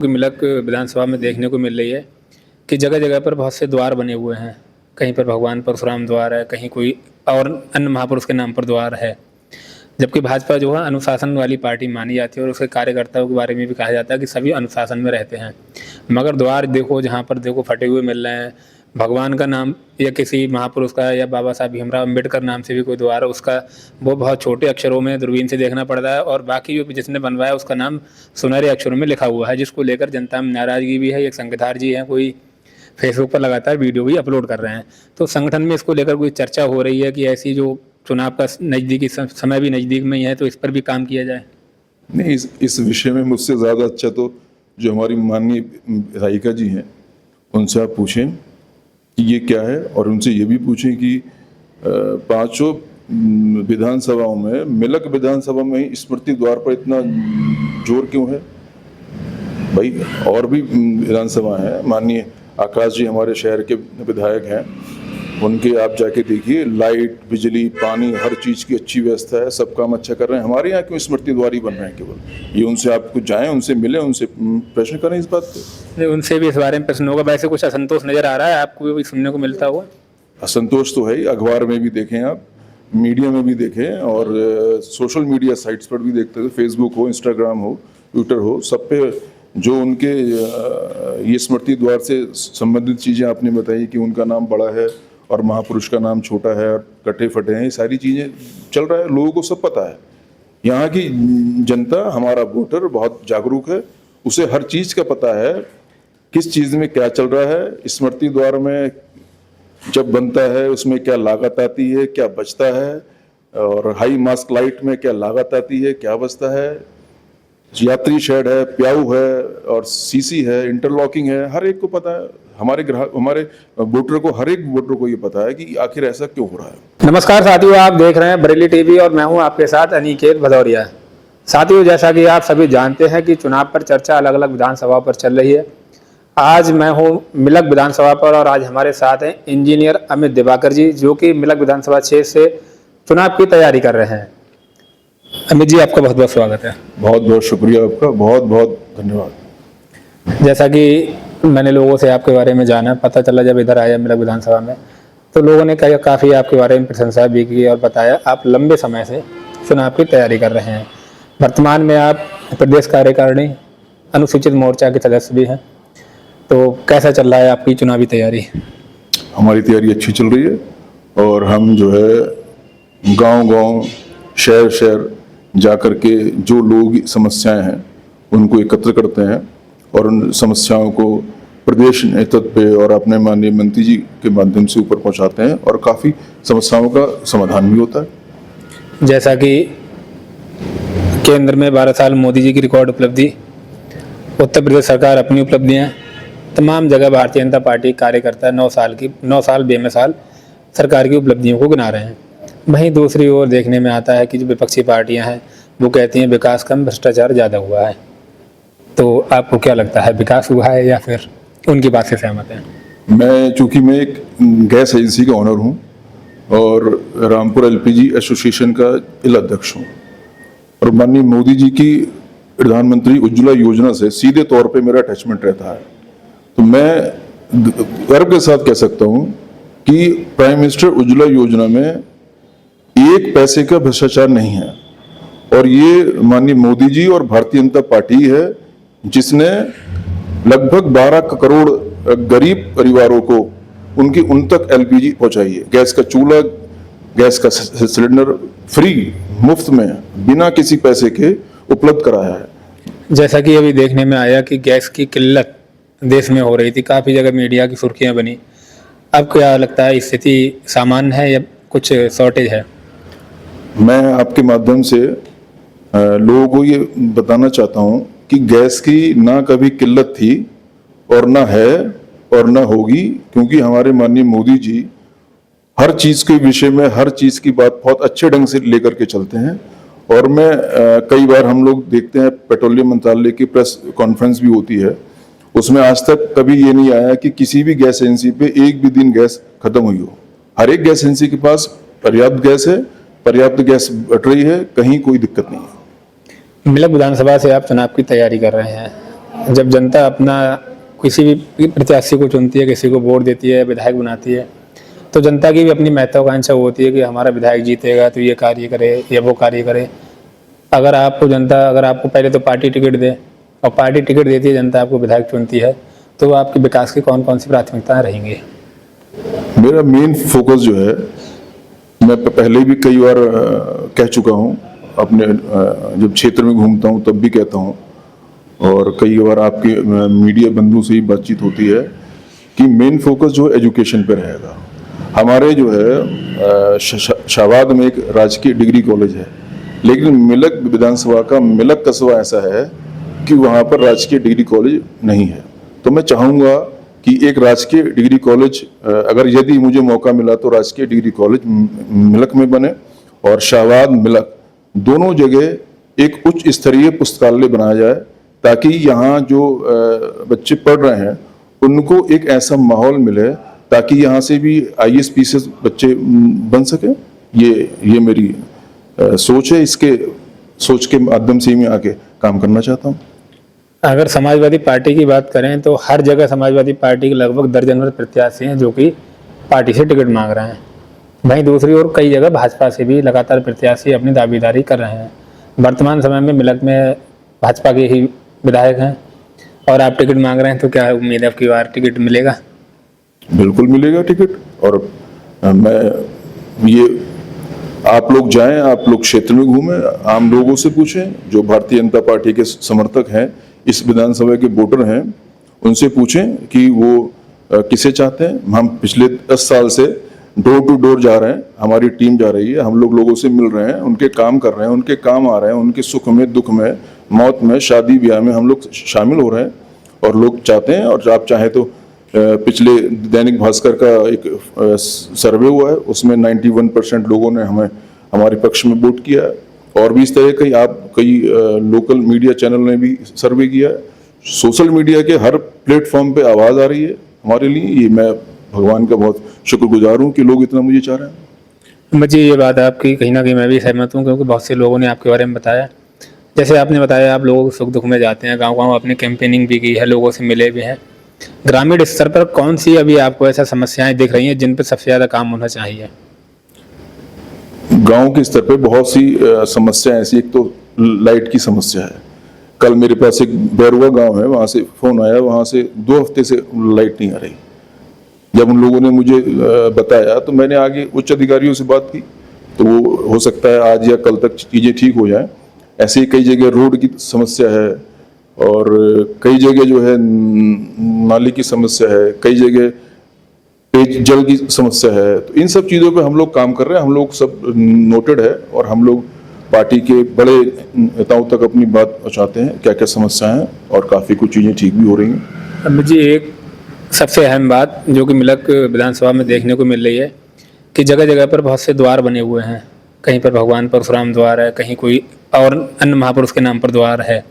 मिलक विधानसभा में देखने को मिल रही है कि जगह जगह पर बहुत से द्वार बने हुए हैं। कहीं पर भगवान परशुराम द्वार है, कहीं कोई और अन्य महापुरुष के नाम पर द्वार है। जबकि भाजपा जो है अनुशासन वाली पार्टी मानी जाती है और उसके कार्यकर्ताओं के बारे में भी कहा जाता है कि सभी अनुशासन में रहते हैं। मगर द्वार देखो, जहाँ पर देखो फटे हुए मिल रहे हैं। भगवान का नाम या किसी महापुरुष का या बाबा साहब भीमराव अम्बेडकर नाम से भी कोई द्वार है, उसका वो बहुत छोटे अक्षरों में दूरबीन से देखना पड़ रहा है, और बाकी जो जिसने बनवाया उसका नाम सुनहरे अक्षरों में लिखा हुआ है, जिसको लेकर जनता में नाराजगी भी है। एक संगीतकार जी हैं, कोई फेसबुक पर लगातार वीडियो भी अपलोड कर रहे हैं। तो संगठन में इसको लेकर कोई चर्चा हो रही है कि ऐसी जो चुनाव का नज़दीकी समय भी नज़दीक में ही है, तो इस पर भी काम किया जाए। नहीं, इस विषय में मुझसे ज़्यादा अच्छा तो जो हमारी माननीय विधायिका जी हैं उनसे आप पूछें कि ये क्या है, और उनसे ये भी पूछें कि पांचों विधानसभाओं में मिलक विधानसभा में ही स्मृति द्वार पर इतना जोर क्यों है। भाई और भी विधानसभा हैं, माननीय आकाश जी हमारे शहर के विधायक हैं, उनके आप जाके देखिए, लाइट, बिजली, पानी, हर चीज़ की अच्छी व्यवस्था है, सब काम अच्छा कर रहे हैं। हमारे यहाँ क्यों स्मृति द्वार ही बन रहे हैं केवल। ये उनसे आप कुछ जाएं, उनसे मिलें, उनसे प्रश्न करें इस बात पे। उनसे भी इस बारे में प्रश्न होगा। वैसे कुछ असंतोष नजर आ रहा है आपको भी सुनने को मिलता हुआ? असंतोष तो है ही, अखबार में भी देखें आप, मीडिया में भी देखें, और सोशल मीडिया साइट्स पर भी देखते हैं, फेसबुक हो, इंस्टाग्राम हो, ट्विटर हो, सब पे जो उनके ये स्मृति द्वार से संबंधित चीज़ें आपने बताई कि उनका नाम बड़ा है और महापुरुष का नाम छोटा है और कटे फटे हैं, ये सारी चीज़ें चल रहा है, लोगों को सब पता है। यहाँ की जनता, हमारा वोटर बहुत जागरूक है, उसे हर चीज़ का पता है, किस चीज़ में क्या चल रहा है। स्मृति द्वार में जब बनता है उसमें क्या लागत आती है, क्या बचता है, और हाई मास्क लाइट में क्या लागत आती है, क्या बचता है। यात्री शेड है, प्याऊ है, और सीसी है, इंटरलॉकिंग है, हर एक को पता है। हमारे ग्राहक, हमारे वोटर को, हर एक वोटर को ये पता है कि आखिर ऐसा क्यों हो रहा है। नमस्कार साथियों, आप देख रहे हैं बरेली टीवी और मैं हूं आपके साथ अनिकेत भदौरिया। साथियों, जैसा कि आप सभी जानते हैं कि चुनाव पर चर्चा अलग अलग विधानसभा पर चल रही है। आज मैं हूं मिलक विधानसभा पर और आज हमारे साथ हैं इंजीनियर अमित दिवाकर जी, जो कि मिलक विधानसभा क्षेत्र से चुनाव की तैयारी कर रहे हैं। अमित जी, आपका बहुत बहुत स्वागत है। बहुत बहुत शुक्रिया आपका, बहुत बहुत धन्यवाद। जैसा कि मैंने लोगों से आपके बारे में जाना, पता चला जब इधर आया मिलक विधानसभा में, तो लोगों ने काफ़ी आपके बारे में प्रशंसा भी की और बताया आप लंबे समय से चुनाव की तैयारी कर रहे हैं। वर्तमान में आप प्रदेश कार्यकारिणी अनुसूचित मोर्चा के सदस्य भी हैं, तो कैसा चल रहा है आपकी चुनावी तैयारी? हमारी तैयारी अच्छी चल रही है, और हम जो है गांव-गांव, शहर-शहर जा कर के जो लोग समस्याएं हैं उनको एकत्र करते हैं और उन समस्याओं को प्रदेश नेतृत्व पे और अपने माननीय मंत्री जी के माध्यम से ऊपर पहुंचाते हैं, और काफ़ी समस्याओं का समाधान भी होता है। जैसा कि केंद्र में 12 साल मोदी जी की रिकॉर्ड उपलब्धि, उत्तर प्रदेश सरकार अपनी उपलब्धियां, तमाम जगह भारतीय जनता पार्टी कार्यकर्ता 9 साल बेमिसाल सरकार की उपलब्धियों को गिना रहे हैं। वहीं दूसरी ओर देखने में आता है कि जो विपक्षी पार्टियां हैं वो कहती हैं विकास कम, भ्रष्टाचार ज़्यादा हुआ है। तो आपको क्या लगता है, विकास हुआ है या फिर उनकी बात से सहमत हैं? चूँकि मैं एक गैस एजेंसी का ऑनर हूँ और रामपुर एलपीजी एसोसिएशन का जिला अध्यक्ष हूँ, और माननीय मोदी जी की प्रधानमंत्री उज्ज्वला योजना से सीधे तौर पे मेरा अटैचमेंट रहता है। तो मैं गर्व के साथ कह सकता हूँ कि प्राइम मिनिस्टर उज्ज्वला योजना में एक पैसे का भ्रष्टाचार नहीं है, और ये माननीय मोदी जी और भारतीय जनता पार्टी है जिसने लगभग 12 करोड़ गरीब परिवारों को उन तक एलपीजी पहुंचाई है। गैस का चूल्हा, गैस का सिलेंडर फ्री, मुफ्त में, बिना किसी पैसे के उपलब्ध कराया है। जैसा कि अभी देखने में आया कि गैस की किल्लत देश में हो रही थी, काफ़ी जगह मीडिया की सुर्खियां बनी। अब क्या लगता है, स्थिति सामान्य है या कुछ शॉर्टेज है? मैं आपके माध्यम से लोगों को ये बताना चाहता हूँ कि गैस की ना कभी किल्लत थी और ना है और ना होगी, क्योंकि हमारे माननीय मोदी जी हर चीज़ के विषय में, हर चीज़ की बात बहुत अच्छे ढंग से लेकर के चलते हैं। और मैं कई बार हम लोग देखते हैं पेट्रोलियम मंत्रालय की प्रेस कॉन्फ्रेंस भी होती है, उसमें आज तक कभी ये नहीं आया कि किसी भी गैस एजेंसी पे एक भी दिन गैस खत्म हुई हो। हर एक गैस एजेंसी के पास पर्याप्त गैस है, पर्याप्त गैस बट रही है, कहीं कोई दिक्कत नहीं है। मिलक विधानसभा से आप चुनाव की तैयारी कर रहे हैं, जब जनता अपना किसी भी प्रत्याशी को चुनती है, किसी को वोट देती है, विधायक बनाती है, तो जनता की भी अपनी महत्वाकांक्षा होती है कि हमारा विधायक जीतेगा तो ये कार्य करे या वो कार्य करे। अगर आपको पहले तो पार्टी टिकट दे और पार्टी टिकट देती है, जनता आपको विधायक चुनती है, तो आपके विकास की कौन कौन सी प्राथमिकताएं रहेंगी? मेरा मेन फोकस जो है, मैं पहले भी कई बार कह चुका हूँ, अपने जब क्षेत्र में घूमता हूँ तब भी कहता हूँ, और कई बार आपके मीडिया बंधु से ही बातचीत होती है कि मेन फोकस जो एजुकेशन पे रहेगा। हमारे जो है शाहबाद में एक राजकीय डिग्री कॉलेज है, लेकिन मिलक विधानसभा का मिलक कस्बा ऐसा है कि वहाँ पर राजकीय डिग्री कॉलेज नहीं है। तो मैं चाहूँगा कि एक राजकीय डिग्री कॉलेज, अगर यदि मुझे मौका मिला तो राजकीय डिग्री कॉलेज मिलक में बने, और शाहबाद मिलक दोनों जगह एक उच्च स्तरीय पुस्तकालय बनाया जाए, ताकि यहाँ जो बच्चे पढ़ रहे हैं उनको एक ऐसा माहौल मिले ताकि यहाँ से भी IAS PCS बच्चे बन सके। ये मेरी सोच है, इसके सोच के माध्यम से ही मैं आगे काम करना चाहता हूँ। अगर समाजवादी पार्टी की बात करें तो हर जगह समाजवादी पार्टी के लगभग दर्जन भर प्रत्याशी हैं जो कि पार्टी से टिकट मांग रहे हैं। वहीं दूसरी ओर कई जगह भाजपा से भी लगातार प्रत्याशी अपनी दावेदारी कर रहे हैं। वर्तमान समय में मिलक में भाजपा के ही विधायक हैं और आप टिकट मांग रहे हैं, तो क्या उम्मीद है आपकी बार टिकट मिलेगा? बिल्कुल मिलेगा टिकट। और मैं ये आप लोग जाएं, आप लोग क्षेत्र में घूमें, आम लोगों से पूछें, जो भारतीय जनता पार्टी के समर्थक हैं, इस विधानसभा के वोटर हैं, उनसे पूछें कि वो किसे चाहते हैं। हम पिछले 10 साल से डोर टू डोर जा रहे हैं, हमारी टीम जा रही है, हम लोग लोगों से मिल रहे हैं, उनके काम कर रहे हैं, उनके काम आ रहे हैं, उनके सुख में, दुख में, मौत में, शादी ब्याह में हम लोग शामिल हो रहे हैं। और लोग चाहते हैं, और आप चाहें तो पिछले दैनिक भास्कर का एक सर्वे हुआ है, उसमें 91% लोगों ने हमारे पक्ष में वोट किया है। और भी इस तरह कई लोकल मीडिया चैनल ने भी सर्वे किया है। सोशल मीडिया के हर प्लेटफॉर्म पे आवाज़ आ रही है हमारे लिए। ये मैं भगवान का बहुत शुक्रगुजार हूँ कि लोग इतना मुझे चाह रहे हैं। मुझे ये बात आपकी कहीं ना कहीं मैं भी सहमत हूँ, क्योंकि बहुत से लोगों ने आपके बारे में बताया। जैसे आपने बताया आप लोगों के सुख दुख में जाते हैं, गांव-गांव आपने कैंपेनिंग भी की है, लोगों से मिले भी हैं। ग्रामीण स्तर पर कौन सी अभी आपको ऐसा समस्याएं दिख रही हैं जिन पर सबसे ज़्यादा काम होना चाहिए? गांव के स्तर पे बहुत सी समस्या ऐसी, एक तो लाइट की समस्या है। कल मेरे पास एक बैरुआ गांव है, वहाँ से फ़ोन आया, वहाँ से 2 हफ्ते से लाइट नहीं आ रही। जब उन लोगों ने मुझे बताया तो मैंने आगे उच्च अधिकारियों से बात की, तो वो हो सकता है आज या कल तक चीज़ें ठीक हो जाएं। ऐसे ही कई जगह रोड की समस्या है, और कई जगह जो है नाली की समस्या है, कई जगह पेयजल की समस्या है। तो इन सब चीज़ों पे हम लोग काम कर रहे हैं, हम लोग सब नोटेड है, और हम लोग पार्टी के बड़े नेताओं तक अपनी बात पहुँचाते हैं क्या क्या समस्याएं हैं, और काफ़ी कुछ चीज़ें ठीक भी हो रही हैं। अब मुझे एक सबसे अहम बात जो कि मिलक विधानसभा में देखने को मिल रही है कि जगह जगह पर बहुत से द्वार बने हुए हैं। कहीं पर भगवान परशुराम द्वार है, कहीं कोई और अन्य महापुरुष के नाम पर द्वार है।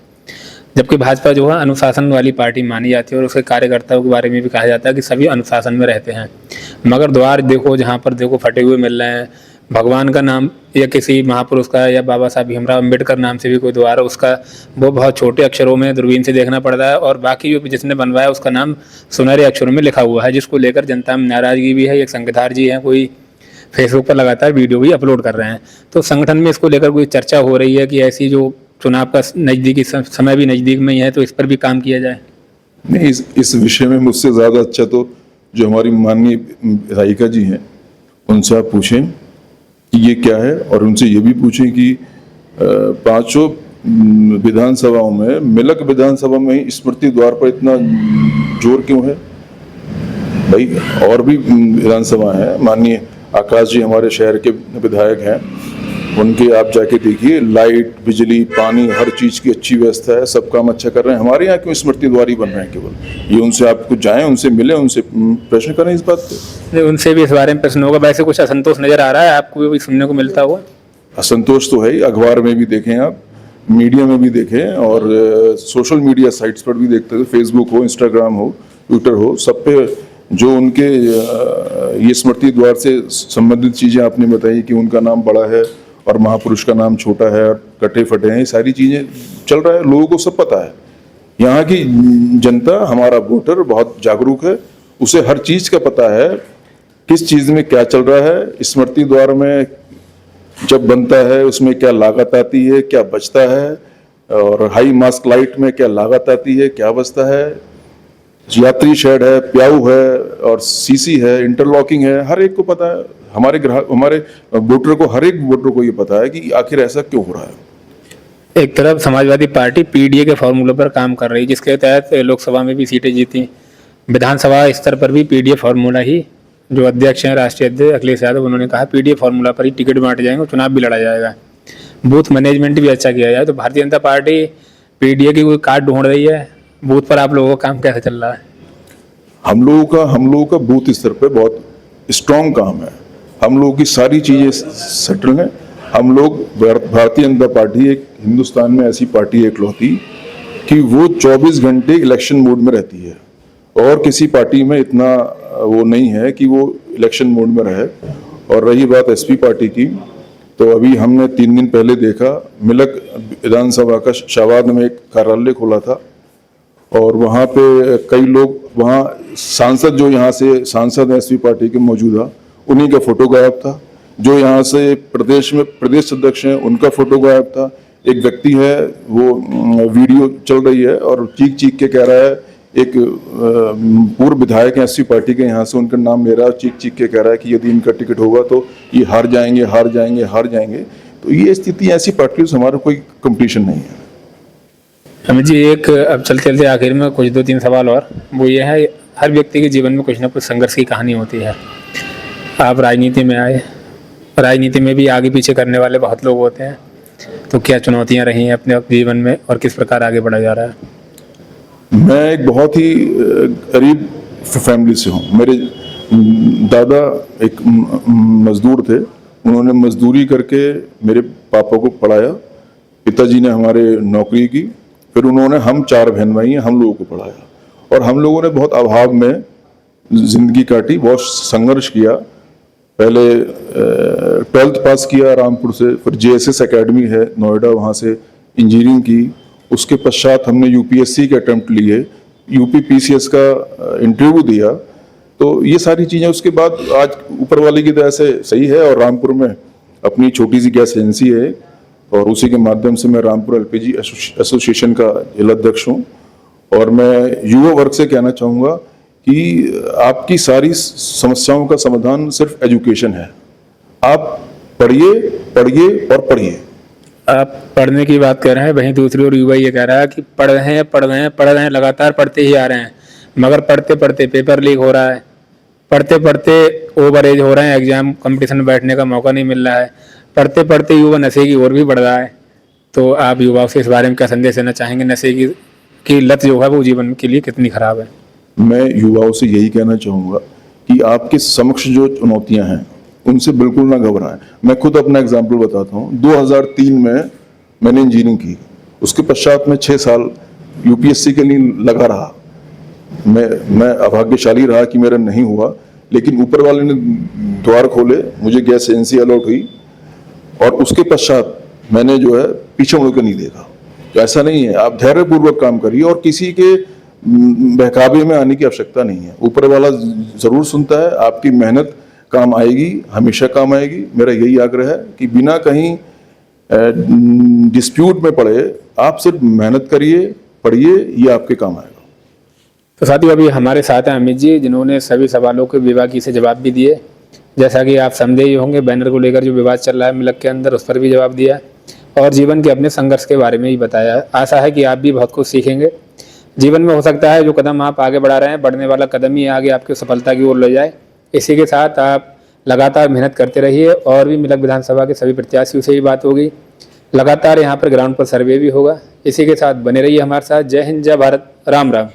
जबकि भाजपा जो है अनुशासन वाली पार्टी मानी जाती है, और उसके कार्यकर्ताओं के बारे में भी कहा जाता है कि सभी अनुशासन में रहते हैं। मगर द्वार देखो, जहाँ पर देखो फटे हुए मिल रहे हैं। भगवान का नाम या किसी महापुरुष का या बाबा साहब भीमराव अम्बेडकर नाम से भी कोई द्वार है, उसका वो बहुत छोटे अक्षरों में दूरबीन से देखना पड़ता है, और बाकी जो जिसने बनवाया उसका नाम सुनहरे अक्षरों में लिखा हुआ है, जिसको लेकर जनता में नाराजगी भी है। एक संगीतकार जी हैं, कोई फेसबुक पर लगातार वीडियो भी अपलोड कर रहे हैं। तो संगठन में इसको लेकर कोई चर्चा हो रही है कि ऐसी जो चुनाव का नज़दीकी समय भी नज़दीक में ही है, तो इस पर भी काम किया जाए? नहीं, इस विषय में मुझसे ज़्यादा अच्छा तो जो हमारी माननीय विधायिका जी हैं उनसे आप पूछें कि ये क्या है, और उनसे ये भी पूछें कि 5 विधानसभाओं में मिलक विधानसभा में ही स्मृति द्वार पर इतना जोर क्यों है भाई? और भी विधानसभा हैं, माननीय आकाश जी हमारे शहर के विधायक हैं, उनके आप जाके देखिए, लाइट, बिजली, पानी, हर चीज़ की अच्छी व्यवस्था है, सब काम अच्छा कर रहे हैं। हमारे यहाँ क्यों स्मृति द्वार ही बन रहे हैं केवल? ये उनसे आप कुछ जाएं, उनसे मिलें, उनसे प्रश्न करें इस बात पे। उनसे भी इस बारे में प्रश्न होगा। वैसे कुछ असंतोष नजर आ रहा है आपको भी सुनने को मिलता हुआ? असंतोष तो है ही, अखबार में भी देखें आप, मीडिया में भी देखें, और सोशल मीडिया साइट्स पर भी देखते हैं, फेसबुक हो, इंस्टाग्राम हो, ट्विटर हो, सब पे जो उनके ये स्मृति द्वार से संबंधित चीज़ें आपने बताई कि उनका नाम बड़ा है और महापुरुष का नाम छोटा है और कटे फटे हैं, ये सारी चीज़ें चल रहा है, लोगों को सब पता है। यहाँ की जनता, हमारा वोटर बहुत जागरूक है, उसे हर चीज का पता है, किस चीज में क्या चल रहा है। स्मृति द्वार में जब बनता है उसमें क्या लागत आती है, क्या बचता है, और हाई मास्क लाइट में क्या लागत आती है, क्या बचता है। यात्री शेड है, प्याऊ है, और सीसी है, इंटरलॉकिंग है, हर एक को पता है। हमारे ग्राहक, हमारे वोटर को, हर एक वोटर को ये पता है कि आखिर ऐसा क्यों हो रहा है। एक तरफ समाजवादी पार्टी पीडीए के फॉर्मूले पर काम कर रही है, जिसके तहत लोकसभा में भी सीटें जीती, विधानसभा स्तर पर भी पीडीए फॉर्मूला ही, जो अध्यक्ष हैं राष्ट्रीय अध्यक्ष अखिलेश यादव, उन्होंने कहा पीडीए फॉर्मूला पर ही टिकट बांटे जाएंगे और चुनाव भी लड़ा जाएगा, बूथ मैनेजमेंट भी अच्छा किया जाए। तो भारतीय जनता पार्टी पीडीए की कोई कार्ड ढूंढ रही है, बूथ पर आप लोगों का काम कैसे चल रहा है? हम लोगों का बूथ स्तर पे बहुत स्ट्रांग काम है। हम लोगों की सारी चीजें सेटल हैं। हम लोग, भारतीय जनता पार्टी एक हिंदुस्तान में ऐसी पार्टी है इकलौती कि वो 24 घंटे इलेक्शन मोड में रहती है, और किसी पार्टी में इतना वो नहीं है कि वो इलेक्शन मोड में रहे। और रही बात एसपी पार्टी की, तो अभी हमने 3 दिन पहले देखा, मिलक विधानसभा का शाहबाद में एक कार्यालय खोला था, और वहाँ पे कई लोग, वहाँ सांसद, जो यहाँ से सांसद एसपी पार्टी के मौजूदा, उन्हीं का फोटो गायब था। जो यहाँ से प्रदेश में प्रदेश अध्यक्ष हैं, उनका फोटो गायब था। एक व्यक्ति है, वो वीडियो चल रही है और चीख चीख के कह रहा है, एक पूर्व विधायक हैं एसपी पार्टी के, यहाँ से उनका नाम ले रहा है, चीख चीख के कह रहा है कि यदि इनका टिकट होगा तो ये हार जाएंगे, हार जाएंगे, हार जाएंगे। तो ये स्थिति, ऐसी पार्टियों से हमारा कोई कंपटीशन नहीं है। अमित जी, एक अब चलते चलते आखिर में कुछ 2-3 सवाल और, वो ये है, हर व्यक्ति के जीवन में कुछ ना कुछ संघर्ष की कहानी होती है। आप राजनीति में आए, राजनीति में भी आगे पीछे करने वाले बहुत लोग होते हैं, तो क्या चुनौतियां रही हैं अपने जीवन में और किस प्रकार आगे बढ़ा जा रहा है? मैं एक बहुत ही गरीब फैमिली से हूँ। मेरे दादा एक मजदूर थे, उन्होंने मजदूरी करके मेरे पापा को पढ़ाया, पिताजी ने हमारे नौकरी की, फिर उन्होंने, हम 4 बहन भाई हैं, हम लोगों को पढ़ाया, और हम लोगों ने बहुत अभाव में जिंदगी काटी, बहुत संघर्ष किया। पहले 12th पास किया रामपुर से, फिर जेएसएस एकेडमी है नोएडा, वहाँ से इंजीनियरिंग की। उसके पश्चात हमने यूपीएससी के अटेम्प्ट लिए, यूपी पीसीएस का इंटरव्यू दिया। तो ये सारी चीज़ें, उसके बाद आज ऊपर वाले की दया से सही है, और रामपुर में अपनी छोटी सी गैस एजेंसी है, और उसी के माध्यम से मैं रामपुर एलपीजी एसोसिएशन का जिलाध्यक्ष हूँ। और मैं युवा वर्ग से कहना चाहूँगा कि आपकी सारी समस्याओं का समाधान सिर्फ एजुकेशन है। आप पढ़िए, पढ़िए और पढ़िए। आप पढ़ने की बात कर रहे हैं, वहीं दूसरी ओर युवा ये कह रहा है कि पढ़ रहे हैं, पढ़ रहे हैं, पढ़ रहे हैं, लगातार पढ़ते ही आ रहे हैं, मगर पढ़ते पढ़ते पेपर लीक हो रहा है, पढ़ते पढ़ते ओवर एज हो रहे हैं, एग्जाम कंपटीशन में बैठने का मौका नहीं मिल रहा है, पढ़ते पढ़ते युवा नशे की ओर भी बढ़ रहा है। तो आप युवाओं से इस बारे में क्या संदेश देना चाहेंगे? नशे की लत जो है वो जीवन के लिए कितनी खराब है? मैं युवाओं से यही कहना चाहूँगा कि आपके समक्ष जो चुनौतियाँ हैं, उनसे बिल्कुल ना घबराएं। मैं खुद अपना एग्जाम्पल बताता हूँ। 2003 में मैंने इंजीनियरिंग की, उसके पश्चात मैं 6 साल यूपीएससी के लिए लगा रहा। मैं अभाग्यशाली रहा कि मेरा नहीं हुआ, लेकिन ऊपर वाले ने द्वार खोले, मुझे गैस एजेंसी अलॉट हुई, और उसके पश्चात मैंने जो है पीछे मुड़कर नहीं देखा। तो ऐसा नहीं है, आप धैर्यपूर्वक काम करिए, और किसी के बहकावे में आने की आवश्यकता नहीं है। ऊपर वाला जरूर सुनता है, आपकी मेहनत काम आएगी, हमेशा काम आएगी। मेरा यही आग्रह है कि बिना कहीं डिस्प्यूट में पड़े आप सिर्फ मेहनत करिए, पढ़िए, ये आपके काम आएगा। तो साथियों, अभी हमारे साथ हैं अमित जी, जिन्होंने सभी सवालों के विभागीय से जवाब भी दिए। जैसा कि आप समझे ही होंगे, बैनर को लेकर जो विवाद चल रहा है मिलक के अंदर, उस पर भी जवाब दिया, और जीवन के अपने संघर्ष के बारे में ही बताया। आशा है कि आप भी बहुत कुछ सीखेंगे जीवन में। हो सकता है जो कदम आप आगे बढ़ा रहे हैं, बढ़ने वाला कदम ही आगे आपकी सफलता की ओर ले जाए। इसी के साथ आप लगातार मेहनत करते रहिए, और भी मिलक विधानसभा के सभी प्रत्याशियों से ही बात होगी, लगातार यहाँ पर ग्राउंड पर सर्वे भी होगा। इसी के साथ बने रहिए हमारे साथ। जय हिंद, जय भारत, राम राम।